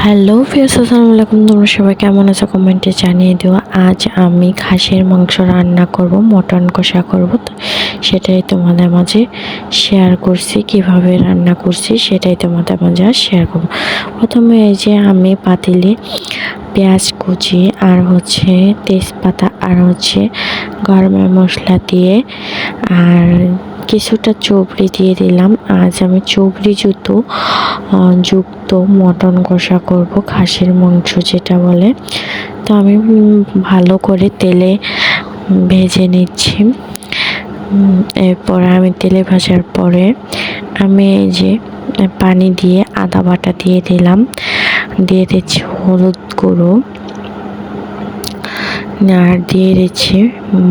Hello ফিয়াস, আসসালামু আলাইকুম। তোমরা সবাই কেমন আছো কমেন্টে জানিয়ে দিও। আজ আমি খাসির মাংস রান্না করব, মটন কষা করব, তো সেটাই তোমাদের মাঝে শেয়ার করছি। কিভাবে রান্না করছি সেটাই তোমাদের মাঝে শেয়ার করব। প্রথমে এই যে আমি পাতিলে পেঁয়াজ কুচি আর তেজপাতা আর গরম মশলা দিয়ে আর কিছুটা চবড়ি দিয়ে দিলাম। আজ আমি চবড়ি যুক্ত মটন কষা করব, খাসির মাংস যেটা বলে। তো আমি ভালো করে তেলে ভেজে নিচ্ছি। এরপর আমি তেলে ভাজার পরে আমি এই যে পানি দিয়ে আদা বাটা দিয়ে দিলাম, দিয়ে দিচ্ছি হলুদ গুঁড়ো আর দিয়ে দিচ্ছি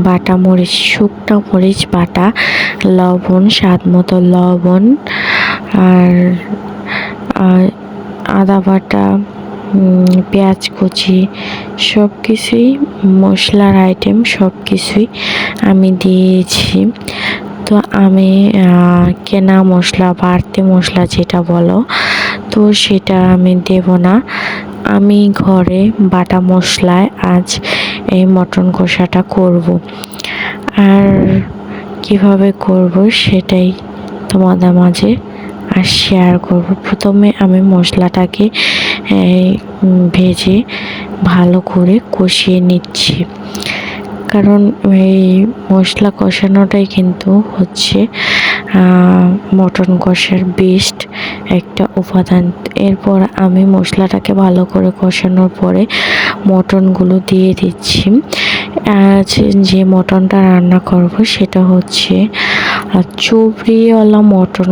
বাটা মরিচ, শুকনো মরিচ বাটা, লবণ, স্বাদ মতো লবণ আর আদা বাটা, পেঁয়াজ কুচি, সব কিছুই মশলার আইটেম সব কিছুই আমি দিয়েছি। তো আমি কেনা মশলা, বাড়তি মশলা যেটা বলো, তো সেটা আমি দেব না। আমি ঘরে বাটা মশলায় আজ এই মটন কষাটা করব। আর কিভাবে করব সেটাই তোমাদের মাঝে আর শেয়ার করব। প্রথমে আমি মশলাটাকে ভেজে ভালো করে কষিয়ে নিচ্ছি, কারণ এই মশলা কষানোটাই কিন্তু মটন কষার বেস্ট একটা উপাদান। এরপর আমি মশলাটাকে ভালো করে কষানোর পরে মটনগুলো দিয়ে দিচ্ছি। আজ যে মটনটা রান্না করব সেটা চবড়িওয়ালা মটন।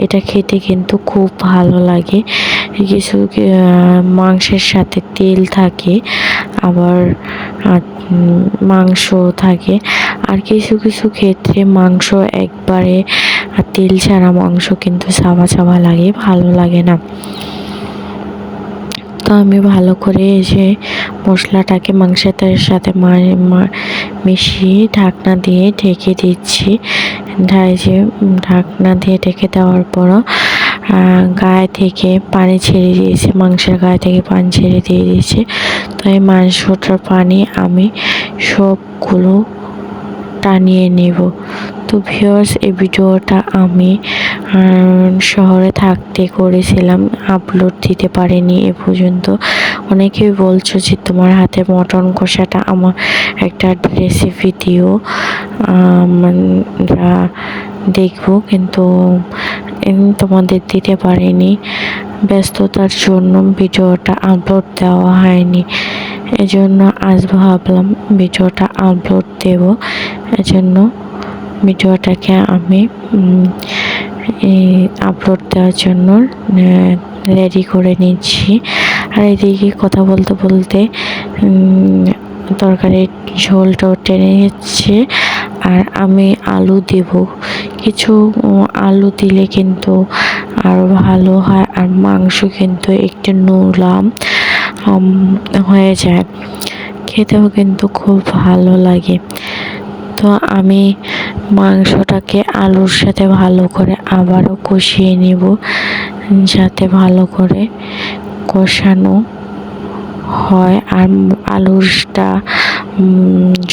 এটা খেতে কিন্তু খুব ভালো লাগে। কিছু মাংসের সাথে তেল থাকে, আবার মাংস থাকে, আর কিছু কিছু ক্ষেত্রে মাংস একবারে তেল ছাড়া মাংস কিন্তু চাবা চাবা লাগে, ভালো লাগে না। তো আমি ভালো করে যে মশলাটাকে মাংসের সাথে মিশিয়ে ঢাকনা দিয়ে ঢেকে দিচ্ছি। ঢাকনা দিয়ে ঢেকে দেওয়ার পর গায়ে থেকে পানি ছেড়ে দিয়েছে, মাংসের গায়ে থেকে পানি ছেড়ে দিয়ে দিয়েছে। তো এই মাংসটার পানি আমি সবগুলো টানিয়ে নেব। তো ভিউয়ার্স, এই ভিডিওটা আমি শহরে থাকতে করেছিলাম, আপলোড দিতে পারিনি এ পর্যন্ত। অনেকেই বলছো যে তোমার হাতে মটন কষাটা আমার একটা রেসিপি দিও, আমরা দেখবো, কিন্তু তোমাদের দিতে পারিনি। ব্যস্ততার জন্য ভিডিওটা আপলোড দেওয়া হয়নি, এজন্য আজ ভাবলাম ভিডিওটা আপলোড দেব। এজন্য ভিডিওটাকে আমি আপলোড দেওয়ার জন্য রেডি করে নিচ্ছি। আর এদিকে কথা বলতে বলতে তরকারির ঝোলটাও টেনে যাচ্ছে। আর আমি আলু দেব, কিছু আলু দিলে কিন্তু আরও ভালো হয়, আর মাংস কিন্তু একটু নরম হয়ে যায়, খেতেও কিন্তু খুব ভালো লাগে। তো আমি মাংসটাকে আলুর সাথে ভালো করে আবারও কষিয়ে নিব, যাতে ভালো করে কষানো হয় আর আলুটা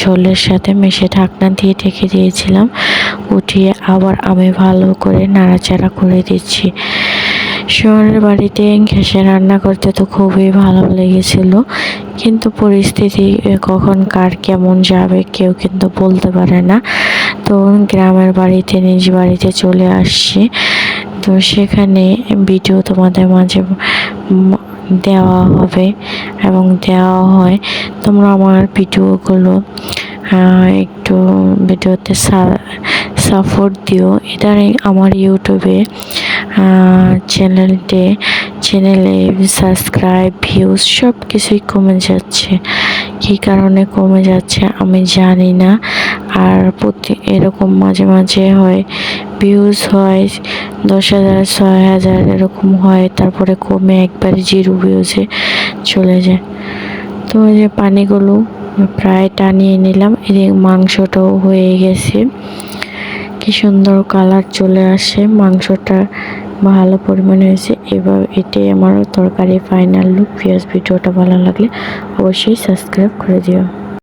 ঝোলের সাথে মিশে। ঢাকনা দিয়ে ঢেকে দিয়েছিলাম, উঠিয়ে আবার আমি ভালো করে নাড়াচাড়া করে দিচ্ছি। শহরের বাড়িতে গ্যাসে রান্না করতে তো খুবই ভালো লেগেছিল, কিন্তু পরিস্থিতি কখন কার কেমন যাবে কেউ কিন্তু বলতে পারে না। তো গ্রামের বাড়িতে, নিজ বাড়িতে চলে আসছি, তো সেখানে ভিডিও তোমাদের মাঝে দেওয়া হবে এবং দেওয়া হয়। তোমরা আমার ভিডিওগুলো একটু ভিডিওতে সাপোর্ট দিও। ইদানিং আমার ইউটিউবে চ্যানেলে সাবস্ক্রাইব, ভিউজ সব কিছুই কমে যাচ্ছে। কী কারণে কমে যাচ্ছে আমি জানি না। আর এরকম মাঝে মাঝে হয়, ভিউজ হয় 10,000, 6,000 এরকম হয়, তারপরে কমে একবারে 0 ভিউজে চলে যায়। তো এই যে পানিগুলো প্রায় টানিয়ে নিলাম। এদিকে মাংসটাও হয়ে গেছে, কি সুন্দর কালার চলে আসে মাংসটা ভালো পরিমাণে হয়েছে। এবার এটাই আমার তরকারি ফাইনাল লুক। ভিডিওটা ভালো লাগলে অবশ্যই সাবস্ক্রাইব করে দিও।